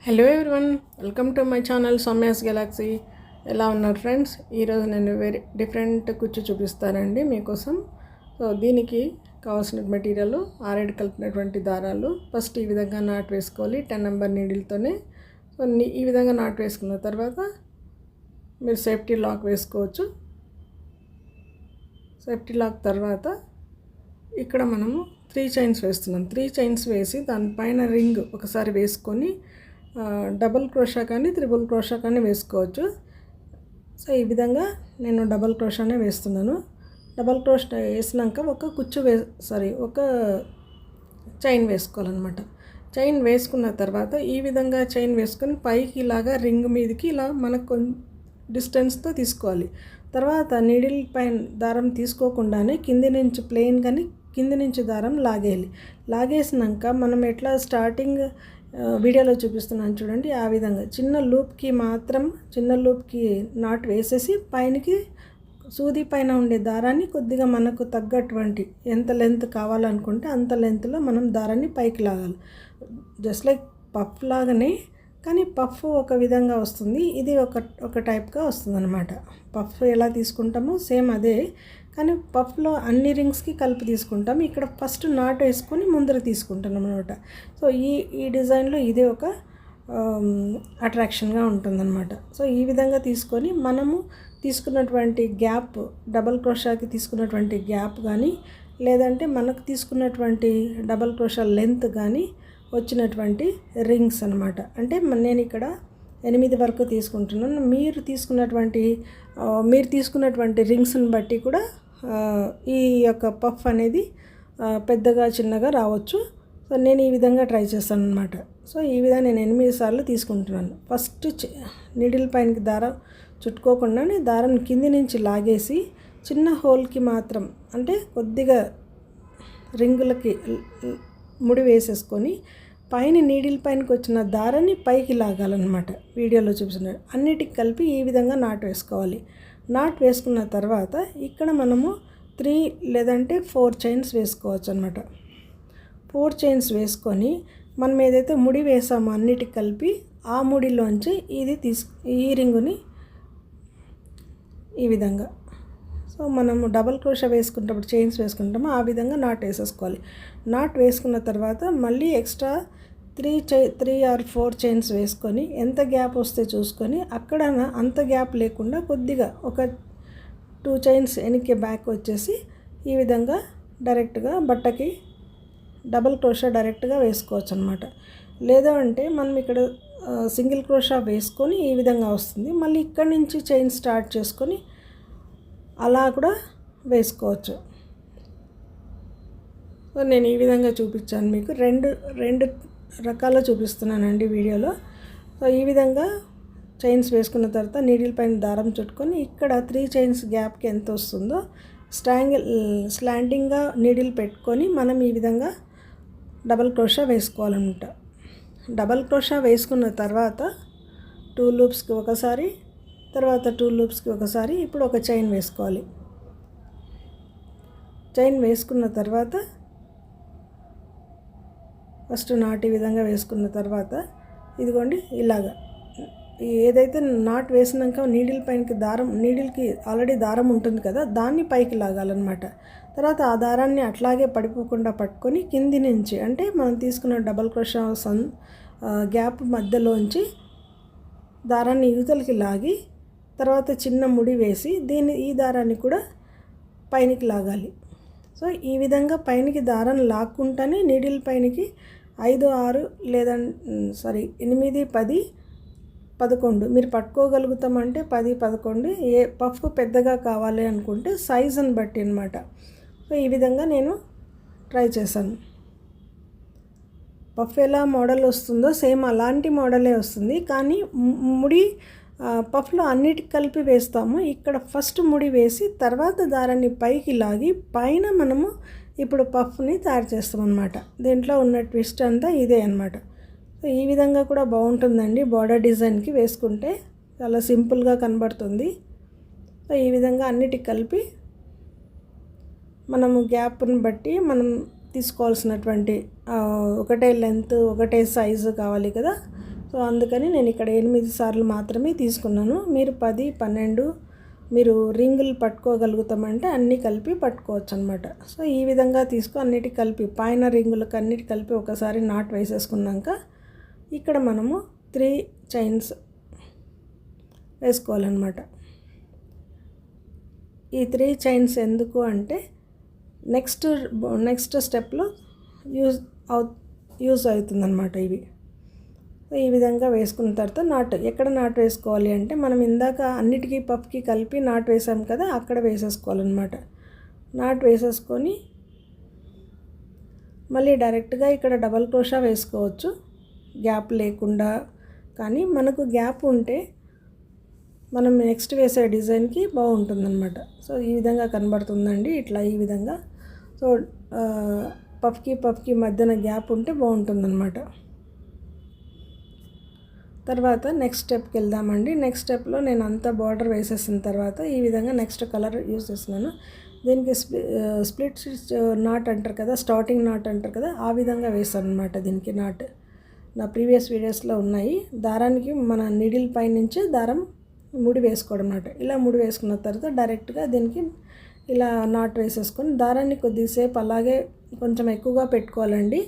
Hello everyone, welcome to my channel Soumya's Galaxy. ఎలా ఉన్నారు friends? ఈరోజు నేను వెరీ డిఫరెంట్ కుచ్చు చూపిస్తానండి మీకోసం. సో దీనికి కావాల్సిన మెటీరియల్ 6 కలిపినటువంటి దారాలు. ఫస్ట్ ఈ విధంగా నాట్ వేసుకోవాలి 10 నెంబర్ నీడిల్తోనే. సో ఈ విధంగా నాట్ వేసుకున్న తర్వాత మీరు సేఫ్టీ లాక్ వేసుకోవచ్చు. సేఫ్టీ లాక్ తర్వాత ఇక్కడ మనము 3 చైన్స్ వేస్తున్నాం. 3 చైన్స్ వేసి దానిపైన రింగ్ ఒకసారి వేసుకొని డబుల్ క్రోషా కానీ త్రిబుల్ క్రోషా కానీ వేసుకోవచ్చు. సో ఈ విధంగా నేను డబుల్ క్రోషానే వేస్తున్నాను. డబుల్ క్రోషా వేసినాక ఒక చైన్ వేసుకోవాలన్నమాట. చైన్ వేసుకున్న తర్వాత ఈ విధంగా చైన్ వేసుకొని పైకి ఇలాగా రింగ్ మీదకి ఇలా మనకు డిస్టెన్స్తో తీసుకోవాలి. తర్వాత నీడిల్ పైన దారం తీసుకోకుండానే కింది నుంచి ప్లెయిన్ కానీ కింది నుంచి దారం లాగేసినాక మనం ఎట్లా స్టార్టింగ్ వీడియోలో చూపిస్తున్నాను చూడండి. ఆ విధంగా చిన్న లూప్కి నాట్ వేసేసి పైనకి సూది పైన ఉండే దారాన్ని కొద్దిగా మనకు తగ్గటువంటి ఎంత లెంత్ కావాలనుకుంటే అంత లెంత్లో మనం దారాన్ని పైకి లాగాలి. జస్ట్ లైక్ పఫ్ లాగానే, కానీ పఫ్ ఒక విధంగా వస్తుంది, ఇది ఒక టైప్గా వస్తుంది అనమాట. పఫ్ ఎలా తీసుకుంటామో సేమ్ అదే, కానీ పఫ్లో అన్ని రింగ్స్కి కలిపి తీసుకుంటాం. ఇక్కడ ఫస్ట్ నాట్ వేసుకొని ముందర తీసుకుంటాం అనమాట. సో ఈ డిజైన్లో ఇదే ఒక అట్రాక్షన్గా ఉంటుందన్నమాట. సో ఈ విధంగా తీసుకొని మనము తీసుకున్నటువంటి గ్యాప్, డబల్ క్రోషాకి తీసుకున్నటువంటి గ్యాప్ కానీ లేదంటే మనకు తీసుకున్నటువంటి డబల్ క్రోషా లెంత్ కానీ వచ్చినటువంటి రింగ్స్ అనమాట. అంటే నేను ఇక్కడ 8 వరకు తీసుకుంటున్నాను. మీరు తీసుకున్నటువంటి రింగ్స్ని బట్టి కూడా ఈ యొక్క పఫ్ అనేది పెద్దగా చిన్నగా రావచ్చు. సో నేను ఈ విధంగా ట్రై చేస్తాను అనమాట. సో ఈ విధంగా నేను 8 సార్లు తీసుకుంటున్నాను. ఫస్ట్ నీడిల్ పైనకి దారం చుట్టుకోకుండానే దారం కింది నుంచి లాగేసి చిన్న హోల్కి మాత్రం, అంటే కొద్దిగా రింగులకి ముడి వేసేసుకొని పైన నీడిల్ పైనకి వచ్చిన దారాన్ని పైకి లాగాలన్నమాట. వీడియోలో చూపిస్తున్నారు. అన్నిటికి కలిపి ఈ విధంగా నాట్ వేసుకోవాలి. నాట్ వేసుకున్న తర్వాత ఇక్కడ మనము 3 లేదంటే 4 చైన్స్ వేసుకోవచ్చు అనమాట. 4 చైన్స్ వేసుకొని మనం ఏదైతే ముడి వేసామో అన్నిటికి కలిపి ఆ ముడిలోంచి ఈ రింగుని ఈ విధంగా, సో మనము డబల్ క్రోషా వేసుకుంటప్పుడు చైన్స్ వేసుకుంటామో ఆ విధంగా నాట్ వేసేసుకోవాలి. నాట్ వేసుకున్న తర్వాత మళ్ళీ ఎక్స్ట్రా 3 or 4 చైన్స్ వేసుకొని ఎంత గ్యాప్ వస్తే చూసుకొని అక్కడ అంత గ్యాప్ లేకుండా కొద్దిగా ఒక 2 చైన్స్ వెనక్కి బ్యాక్ వచ్చేసి ఈ విధంగా డైరెక్ట్గా బట్టకి డబల్ క్రోషా డైరెక్ట్గా వేసుకోవచ్చు అనమాట. లేదా అంటే మనం ఇక్కడ సింగిల్ క్రోషా వేసుకొని ఈ విధంగా వస్తుంది. మళ్ళీ ఇక్కడ నుంచి చైన్ స్టార్ట్ చేసుకొని అలా కూడా వేసుకోవచ్చు. సో నేను ఈ విధంగా చూపించాను మీకు. రెండు రకాలు చూపిస్తున్నానండి వీడియోలో. సో ఈ విధంగా చైన్స్ వేసుకున్న తర్వాత నీడిల్ పైన దారం చుట్టుకొని ఇక్కడ 3 చైన్స్ గ్యాప్కి ఎంత వస్తుందో స్లాంటింగ్గా నీడిల్ పెట్టుకొని మనం ఈ విధంగా డబల్ క్రోషా వేసుకోవాలన్నమాట. డబల్ క్రోషా వేసుకున్న తర్వాత 2 లూప్స్కి ఒకసారి, తర్వాత 2 లూప్స్కి ఒకసారి, ఇప్పుడు ఒక చైన్ వేసుకోవాలి. చైన్ వేసుకున్న తర్వాత ఫస్ట్ నాట్ ఈ విధంగా వేసుకున్న తర్వాత ఇదిగోండి ఇలాగా ఏదైతే నాట్ వేసినాక నీడిల్కి ఆల్రెడీ దారం ఉంటుంది కదా, దాన్ని పైకి లాగాలన్నమాట. తర్వాత ఆ దారాన్ని అట్లాగే పడిపోకుండా పట్టుకొని కింది నుంచి, అంటే మనం తీసుకున్న డబల్ క్రోషా గ్యాప్ మధ్యలోంచి దారాన్ని యువతలకి లాగి తర్వాత చిన్న ముడి వేసి ఈ దారాన్ని కూడా పైనకి లాగాలి. సో ఈ విధంగా పైనకి దారం లాక్కుంటానే నీడిల్ పైనకి 5, 6 లేదా 8, 10, 11 మీరు పట్టుకోగలుగుతామంటే 10, 11, ఏ పఫ్ పెద్దగా కావాలి అనుకుంటే సైజుని బట్టి అనమాట. సో ఈ విధంగా నేను ట్రై చేశాను. పఫ్ ఎలా మోడల్ వస్తుందో సేమ్ అలాంటి మోడలే వస్తుంది, కానీ ముడి పఫ్లో అన్నిటికి కలిపి వేస్తాము. ఇక్కడ ఫస్ట్ ముడి వేసి తర్వాత దారాన్ని పైకి లాగి పైన మనము ఇప్పుడు పఫ్ని తయారు చేస్తాం అన్నమాట. దీంట్లో ఉన్న ట్విస్ట్ అంతా ఇదే అన్నమాట. సో ఈ విధంగా కూడా బాగుంటుందండి. బార్డర్ డిజైన్కి వేసుకుంటే చాలా సింపుల్గా కనబడుతుంది. సో ఈ విధంగా అన్నిటికి కలిపి మనము గ్యాప్ని బట్టి మనం తీసుకోవాల్సినటువంటి ఒకటే లెంత్ ఒకటే సైజు కావాలి కదా. సో అందుకని నేను ఇక్కడ 8 సార్లు మాత్రమే తీసుకున్నాను. మీరు 10, 12 మీరు రింగులు పట్టుకోగలుగుతామంటే అన్నీ కలిపి పట్టుకోవచ్చు అనమాట. సో ఈ విధంగా అన్నిటికి కలిపి పైన రింగులకు అన్నిటి కలిపి ఒకసారి నాట్ వేసేసుకున్నాక ఇక్కడ మనము 3 చైన్స్ వేసుకోవాలన్నమాట. ఈ 3 చైన్స్ ఎందుకు అంటే నెక్స్ట్ స్టెప్లో యూజ్ అవుతుందన్నమాట ఇవి. ఈ విధంగా వేసుకున్న తర్వాత ఎక్కడ నాట్ వేసుకోవాలి అంటే మనం ఇందాక అన్నిటికీ పఫ్కి కలిపి నాట్ వేసాం కదా, అక్కడ వేసేసుకోవాలన్నమాట. నాట్ వేసేసుకొని మళ్ళీ డైరెక్ట్గా ఇక్కడ డబల్ క్రోషా వేసుకోవచ్చు గ్యాప్ లేకుండా. కానీ మనకు గ్యాప్ ఉంటే మనం నెక్స్ట్ వేసే డిజైన్కి బాగుంటుందన్నమాట. సో ఈ విధంగా కనబడుతుందండి, ఇట్లా ఈ విధంగా. సో పఫ్కి మధ్యన గ్యాప్ ఉంటే బాగుంటుందన్నమాట. తర్వాత నెక్స్ట్ స్టెప్కి వెళ్దామండి. నెక్స్ట్ స్టెప్లో నేను అంతా బార్డర్ వేసేసిన తర్వాత ఈ విధంగా నెక్స్ట్ కలర్ యూజ్ చేస్తున్నాను. దీనికి స్ప్లిట్ స్టిచ్ నాట్ అంటారు కదా, స్టార్టింగ్ నాట్ అంటారు కదా, ఆ విధంగా వేస్తాను అనమాట. దీనికి నాట్ నా ప్రీవియస్ వీడియోస్లో ఉన్నాయి. దారానికి మన నీడిల్ పై నుంచి దారం ముడి వేసుకోవడం అన్నమాట. ఇలా ముడి వేసుకున్న తర్వాత డైరెక్ట్గా దీనికి ఇలా నాట్ వేసేసుకొని దారాన్ని కొద్దిసేపు అలాగే కొంచెం ఎక్కువగా పెట్టుకోవాలండి.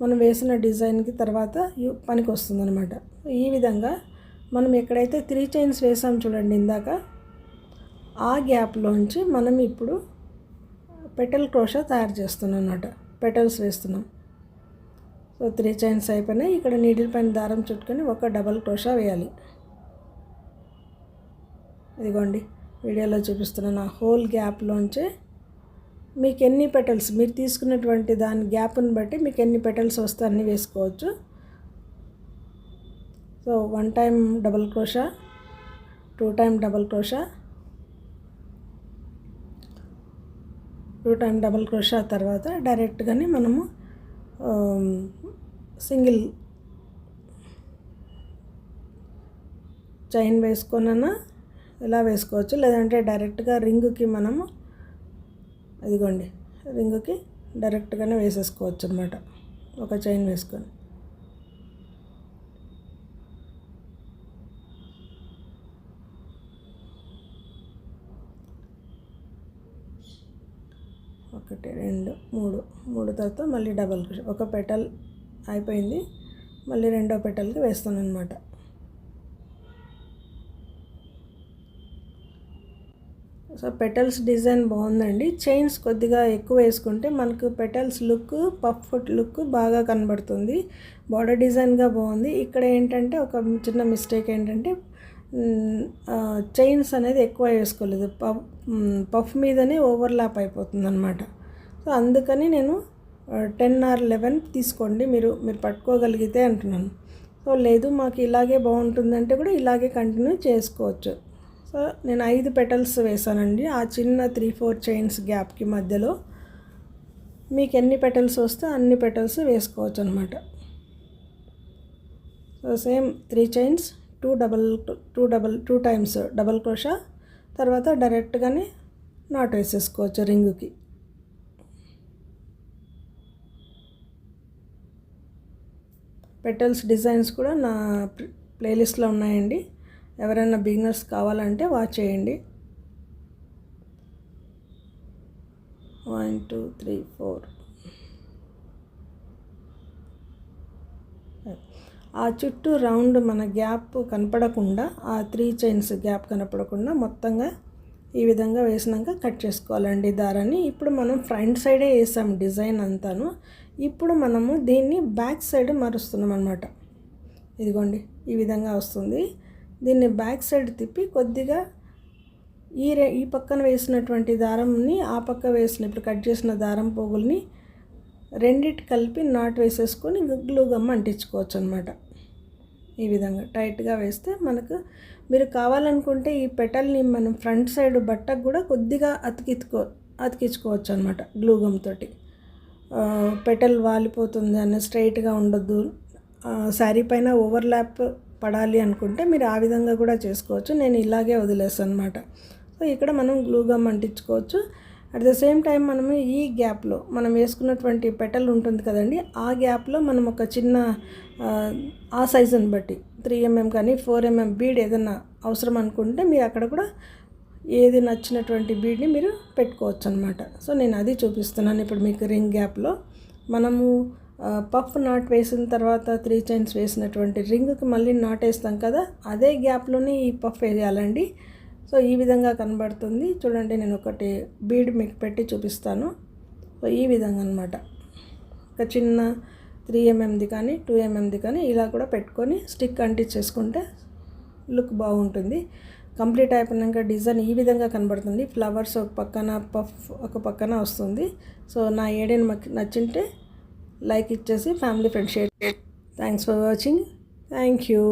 మనం వేసిన డిజైన్కి తర్వాత పనికి వస్తుంది అనమాట. ఈ విధంగా మనం ఎక్కడైతే 3 చైన్స్ వేసాం చూడండి ఇందాక, ఆ గ్యాప్లోంచి మనం ఇప్పుడు పెటల్ క్రోషా తయారు చేస్తున్నాం అన్నమాట. పెటల్స్ వేస్తున్నాం. సో 3 చైన్స్ అయిపోయినాయి. ఇక్కడ నీడిల్ పైన దారం చుట్టుకొని ఒక డబల్ క్రోషా వేయాలి. ఇదిగోండి వీడియోలో చూపిస్తున్నాను. ఆ హోల్ గ్యాప్లోంచే మీకు ఎన్ని పెటల్స్, మీరు తీసుకున్నటువంటి దాని గ్యాప్ని బట్టి మీకు ఎన్ని పెటల్స్ వస్తే అన్నీ వేసుకోవచ్చు. So 1 time double crochet, 2 time double crochet, 2 time double crochet తర్వాత డైరెక్ట్గానే మనము సింగిల్ చైన్ వేసుకొనన్నా ఇలా వేసుకోవచ్చు. లేదంటే డైరెక్ట్గా రింగుకి మనము ఇదిగోండి రింగుకి డైరెక్ట్గానే వేసేసుకోవచ్చు అన్నమాట. ఒక చైన్ వేసుకొని ఒకటి, 2, 3 తర్వాత మళ్ళీ డబల్ క్రోషా. ఒక పెటల్ అయిపోయింది, మళ్ళీ రెండో పెటల్కి వేస్తాను అనమాట. సో పెటల్స్ డిజైన్ బాగుందండి. చైన్స్ కొద్దిగా ఎక్కువ వేసుకుంటే మనకు పెటల్స్ లుక్, పఫ్ లుక్ బాగా కనబడుతుంది. బార్డర్ డిజైన్గా బాగుంది. ఇక్కడ ఏంటంటే ఒక చిన్న మిస్టేక్ ఏంటంటే చైన్స్ అనేది ఎక్కువ వేసుకోలేదు, పఫ్ మీదనే ఓవర్లాప్ అయిపోతుంది అనమాట. సో అందుకని నేను 10 or 11 తీసుకోండి మీరు పట్టుకోగలిగితే అంటున్నాను. సో లేదు మాకు ఇలాగే బాగుంటుందంటే కూడా ఇలాగే కంటిన్యూ చేసుకోవచ్చు. సో నేను 5 పెటల్స్ వేసానండి ఆ చిన్న 3-4 చైన్స్ గ్యాప్కి మధ్యలో. మీకు ఎన్ని పెటల్స్ వస్తే అన్ని పెటల్స్ వేసుకోవచ్చు అనమాట. So same 3 chains, 2 times double crochet, తర్వాత డైరెక్ట్గానే నాట్ వేసేసుకోవచ్చు రింగుకి. పెటల్స్ డిజైన్స్ కూడా నా ప్లేలిస్ట్లో ఉన్నాయండి. ఎవరైనా బిగినర్స్ కావాలంటే వాచ్ చేయండి. 1 2 3 4 ఆ చుట్టూ రౌండ్ మన గ్యాప్ కనపడకుండా, ఆ 3 చైన్స్ గ్యాప్ కనపడకుండా మొత్తంగా ఈ విధంగా వేసినాక కట్ చేసుకోవాలండి దారాన్ని. ఇప్పుడు మనం ఫ్రంట్ సైడే వేసాం డిజైన్ అంతాను. ఇప్పుడు మనము దీన్ని బ్యాక్ సైడ్ మరుస్తున్నాం అన్నమాట. ఇదిగోండి ఈ విధంగా వస్తుంది. దీన్ని బ్యాక్ సైడ్ తిప్పి కొద్దిగా ఈ పక్కన వేసినటువంటి దారంని ఆ పక్క వేసిన ఇప్పుడు కట్ చేసిన దారం పోగుల్ని రెండిటి కలిపి నాట్ వేసేసుకొని గ్లూ గమ్ అంటించుకోవచ్చు అనమాట. ఈ విధంగా టైట్గా వేస్తే మనకు మీరు కావాలనుకుంటే ఈ పెటల్ని మనం ఫ్రంట్ సైడ్ బట్టకు కూడా కొద్దిగా అతికించుకోవచ్చు అనమాట గ్లూ గమ్ తోటి. పెటల్ వాలిపోతుంది అన్న స్ట్రైట్గా ఉండొద్దు, శారీ పైన ఓవర్లాప్ పడాలి అనుకుంటే మీరు ఆ విధంగా కూడా చేసుకోవచ్చు. నేను ఇలాగే వదిలేస్తాను అనమాట. సో ఇక్కడ మనం గ్లూ గమ్ అంటించుకోవచ్చు. అట్ ద సేమ్ టైం మనము ఈ గ్యాప్లో మనం వేసుకున్నటువంటి పెటల్ ఉంటుంది కదండి, ఆ గ్యాప్లో మనం ఒక చిన్న ఆ సైజుని బట్టి 3mm కానీ 4mm బీడ్ ఏదైనా అవసరం అనుకుంటే మీరు అక్కడ కూడా ఏది నచ్చినటువంటి బీడ్ని మీరు పెట్టుకోవచ్చు అనమాట. సో నేను అది చూపిస్తున్నాను ఇప్పుడు మీకు రింగ్ గ్యాప్లో. మనము పఫ్ నాట్ వేసిన తర్వాత 3 చైన్స్ వేసినటువంటి రింగ్కి మళ్ళీ నాట్ వేస్తాం కదా, అదే గ్యాప్లోనే ఈ పఫ్ వేయాలండి. సో ఈ విధంగా కనబడుతుంది చూడండి. నేను ఒకటి బీడ్ మీకు పెట్టి చూపిస్తాను. సో ఈ విధంగా అనమాట, ఒక చిన్న 3mmది కానీ 2mmది కానీ ఇలా కూడా పెట్టుకొని స్టిక్ అంటించేసుకుంటే లుక్ బాగుంటుంది. కంప్లీట్ అయిపోయినాక డిజైన్ ఈ విధంగా కనబడుతుంది. ఫ్లవర్స్ ఒక పక్కన, పఫ్ ఒక పక్కన వస్తుంది. సో నా ఏడేని మాకు నచ్చింటే లైక్ ఇచ్చేసి family friends share. Thanks for watching. Thank you.